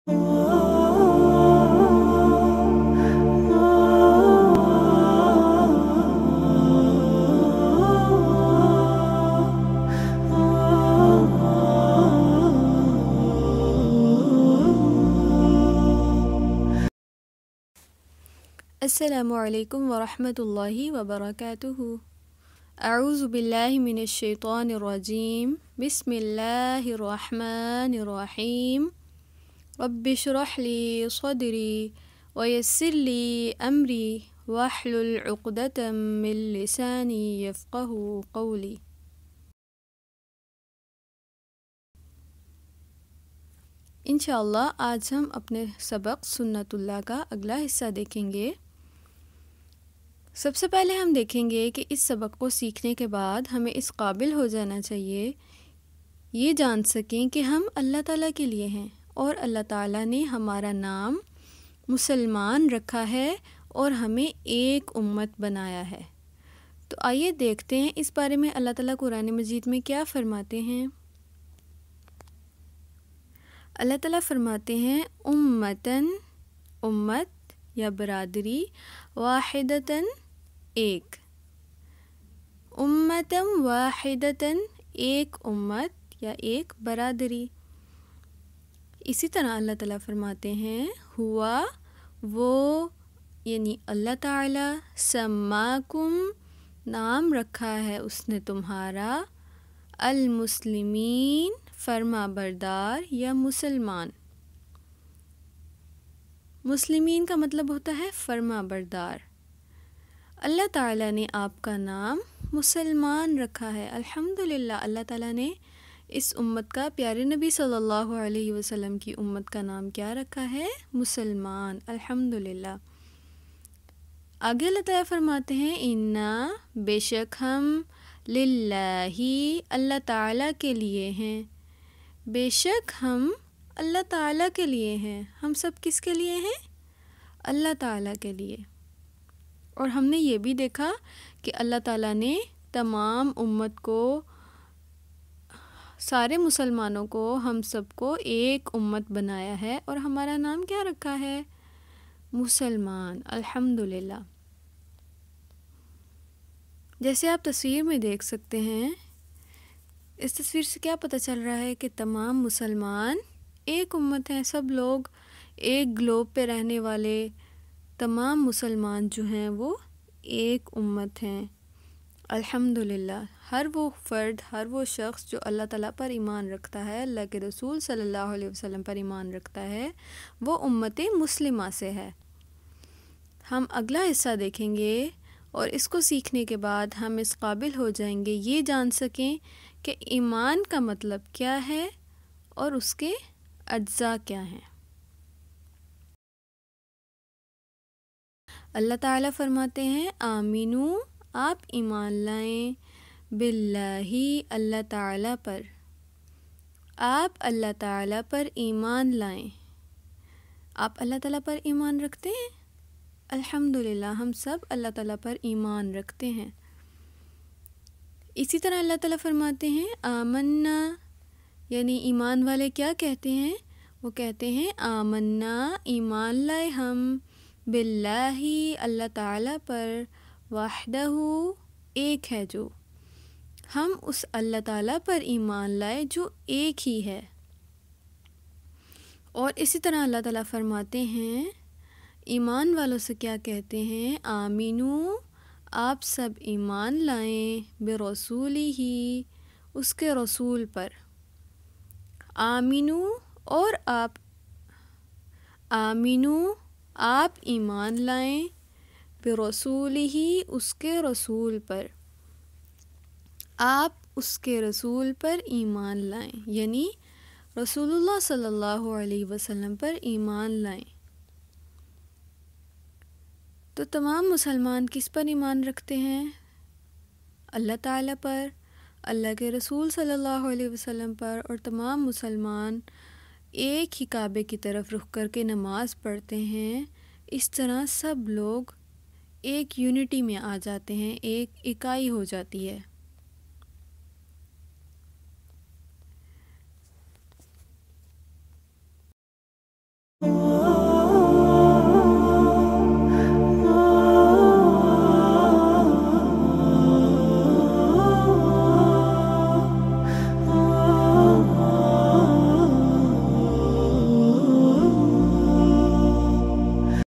السلام علیکم ورحمۃ اللہ وبرکاتہ۔ اعوذ باللہ من الشیطان الرجیم، بسم اللہ الرحمن الرحیم۔ رب اشرح لی صدری ویسر لی امری واحلل عقدۃ من لسانی یفقہوا قولی۔ انشاءاللہ آج ہم اپنے سبق سنت اللہ کا اگلا حصہ دیکھیں گے۔ سب سے پہلے ہم دیکھیں گے کہ اس سبق کو سیکھنے کے بعد ہمیں اس قابل ہو جانا چاہیے، یہ جان سکیں کہ ہم اللہ تعالیٰ کے لیے ہیں اور اللہ تعالیٰ نے ہمارا نام مسلمان رکھا ہے اور ہمیں ایک امت بنایا ہے۔ تو آئیے دیکھتے ہیں اس بارے میں اللہ تعالیٰ قرآن مجید میں کیا فرماتے ہیں۔ اللہ تعالیٰ فرماتے ہیں امتن، امت یا برادری، واحدتن ایک، امتن واحدتن ایک امت یا ایک برادری۔ اسی طرح اللہ تعالیٰ فرماتے ہیں ہوا وہ، یعنی اللہ تعالیٰ، سماکم نام رکھا ہے اس نے تمہارا، المسلمین فرما بردار یا مسلمان۔ مسلمین کا مطلب ہوتا ہے فرما بردار۔ اللہ تعالیٰ نے آپ کا نام مسلمان رکھا ہے۔ الحمدللہ، اللہ تعالیٰ نے اس امت کا، پیارے نبی صلی اللہ علیہ وسلم کی امت کا نام کیا رکھا ہے؟ مسلمان۔ الحمدللہ۔ آگے اللہ تعالیٰ فرماتے ہیں انا، بے شک ہم، للہ اللہ تعالیٰ کے لیے ہیں، بے شک ہم اللہ تعالیٰ کے لیے ہیں۔ ہم سب کس کے لیے ہیں؟ اللہ تعالیٰ کے لیے۔ اور ہم نے یہ بھی دیکھا کہ اللہ تعالیٰ نے تمام امت کو، سارے مسلمانوں کو، ہم سب کو ایک امت بنایا ہے اور ہمارا نام کیا رکھا ہے؟ مسلمان۔ الحمدللہ۔ جیسے آپ تصویر میں دیکھ سکتے ہیں، اس تصویر سے کیا پتہ چل رہا ہے کہ تمام مسلمان ایک امت ہیں۔ سب لوگ ایک گلوب پہ رہنے والے تمام مسلمان جو ہیں وہ ایک امت ہیں۔ الحمدللہ۔ ہر وہ فرد، ہر وہ شخص جو اللہ تعالیٰ پر ایمان رکھتا ہے، اللہ کے رسول صلی اللہ علیہ وسلم پر ایمان رکھتا ہے، وہ امت مسلمہ سے ہے۔ ہم اگلا حصہ دیکھیں گے اور اس کو سیکھنے کے بعد ہم اس قابل ہو جائیں گے یہ جان سکیں کہ ایمان کا مطلب کیا ہے اور اس کے اجزاء کیا ہیں۔ اللہ تعالیٰ فرماتے ہیں آمینو، آپ ایمان لائیں، باللہ اللہ تعالیٰ پر، آپ اللہ تعالیٰ پر ایمان لائیں۔ آپ اللہ تعالیٰ پر ایمان رکھتے ہیں؟ الحمدللہ، ہم سب اللہ تعالیٰ پر ایمان رکھتے ہیں۔ اسی طرح اللہ تعالیٰ فرماتے ہیں آمنا، یعنی ایمان والے کیا کہتے ہیں؟ وہ کہتے ہیں آمنا، ایمان لائے ہم، باللہ اللہ تعالیٰ پر، وحدہ ایک ہے جو، ہم اس اللہ تعالیٰ پر ایمان لائے جو ایک ہی ہے۔ اور اسی طرح اللہ تعالیٰ فرماتے ہیں ایمان والوں سے کیا کہتے ہیں؟ آمینو، آپ سب ایمان لائیں، برسولہ اس کے رسول پر۔ آمینو، اور آپ، آمینو آپ ایمان لائیں، برسولہ اس کے رسول پر، آپ اس کے رسول پر ایمان لائیں، یعنی رسول اللہ صلی اللہ علیہ وسلم پر ایمان لائیں۔ تو تمام مسلمان کس پر ایمان رکھتے ہیں؟ اللہ تعالیٰ پر، اللہ کے رسول صلی اللہ علیہ وسلم پر، اور تمام مسلمان ایک ہی کعبے کی طرف رخ کر کے نماز پڑھتے ہیں۔ اس طرح سب لوگ ایک یونٹی میں آ جاتے ہیں، ایک اکائی ہو جاتی ہے۔